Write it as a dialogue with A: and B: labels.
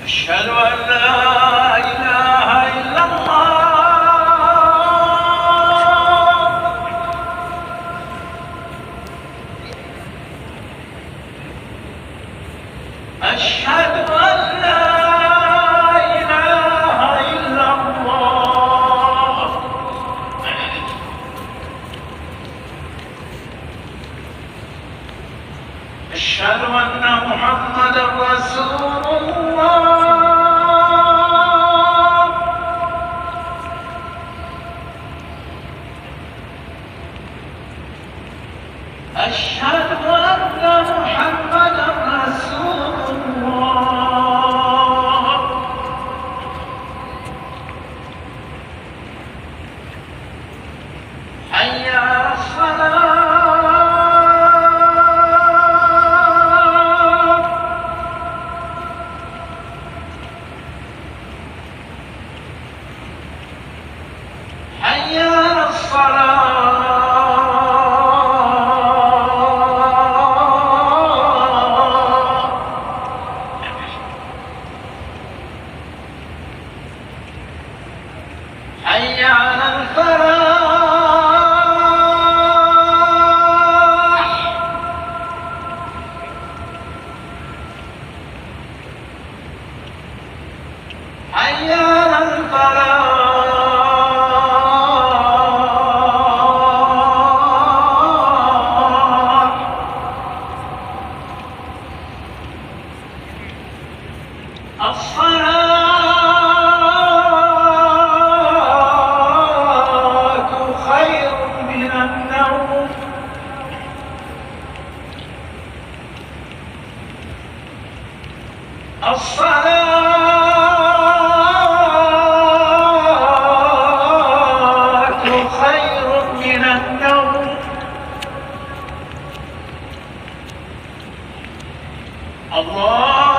A: أشهد أن لا إله إلا الله. أشهد أن لا إله إلا الله. أشهد أن محمدًا رسول الله. أشهد أن محمدًا رسول الله. حي على الصلاة. حي على الصلاة. حي على الفلاح. حي على الفلاح. الصلاة خير من النوم. الصلاة خير من النوم. الله